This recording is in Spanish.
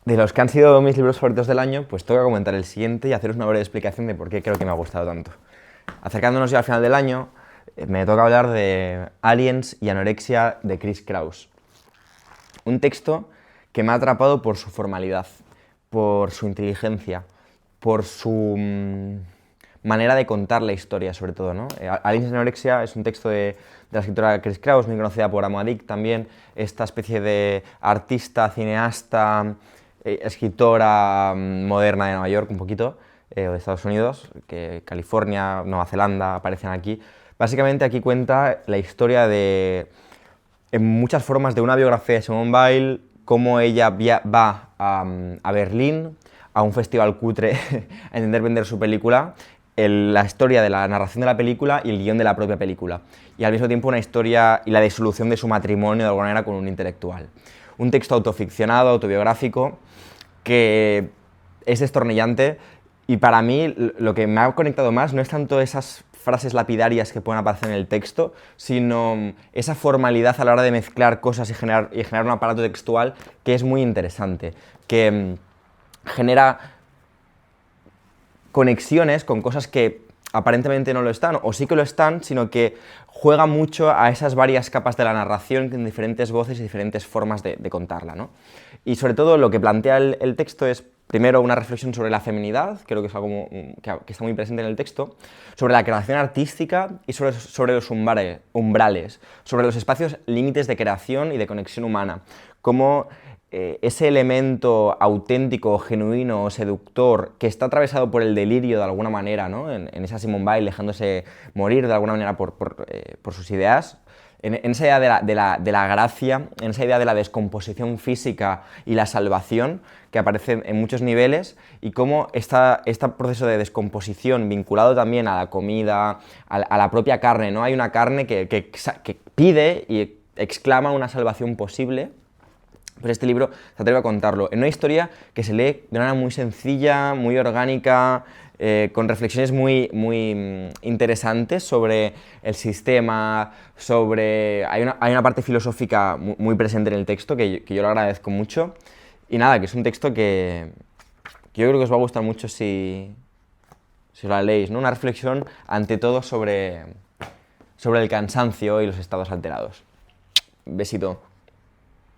De los que han sido mis libros favoritos del año, pues tengo que comentar el siguiente y haceros una breve explicación de por qué creo que me ha gustado tanto. Acercándonos ya al final del año, me toca hablar de Aliens y Anorexia de Chris Kraus. Un texto que me ha atrapado por su formalidad, por su inteligencia, por su manera de contar la historia, sobre todo, ¿no? Aliens y Anorexia es un texto de la escritora Chris Kraus, muy conocida por Amo Addict también, esta especie de artista, cineasta, escritora moderna de Nueva York, un poquito, o de Estados Unidos, que California, Nueva Zelanda aparecen aquí. Básicamente aquí cuenta la historia de, en muchas formas, de una biografía de Simone Weil, cómo ella va a Berlín, a un festival cutre, a intentar vender su película, la historia de la narración de la película y el guión de la propia película. Y al mismo tiempo una historia y la disolución de su matrimonio de alguna manera con un intelectual. Un texto autoficcionado, autobiográfico, que es destornillante y para mí lo que me ha conectado más no es tanto esas frases lapidarias que pueden aparecer en el texto, sino esa formalidad a la hora de mezclar cosas y generar un aparato textual que es muy interesante, que genera conexiones con cosas que aparentemente no lo están, o sí que lo están, sino que juega mucho a esas varias capas de la narración en diferentes voces y diferentes formas de contarla, ¿no? Y sobre todo lo que plantea el texto es, primero, una reflexión sobre la feminidad, creo que es algo que está muy presente en el texto, sobre la creación artística y sobre los umbrales, sobre los espacios límites de creación y de conexión humana, cómo ese elemento auténtico, genuino, seductor, que está atravesado por el delirio de alguna manera, ¿no? En esa Simone Weil dejándose morir de alguna manera por sus ideas, en esa idea de la gracia, en esa idea de la descomposición física y la salvación que aparece en muchos niveles, y cómo este proceso de descomposición vinculado también a la comida, a la propia carne, ¿no? Hay una carne que pide y exclama una salvación posible. Pues este libro se atreve a contarlo en una historia que se lee de una manera muy sencilla, muy orgánica, con reflexiones muy interesantes sobre el sistema, sobre... Hay una parte filosófica muy presente en el texto que yo lo agradezco mucho. Y nada, que es un texto que yo creo que os va a gustar mucho si lo leéis, ¿no? Una reflexión ante todo sobre el cansancio y los estados alterados. Besito.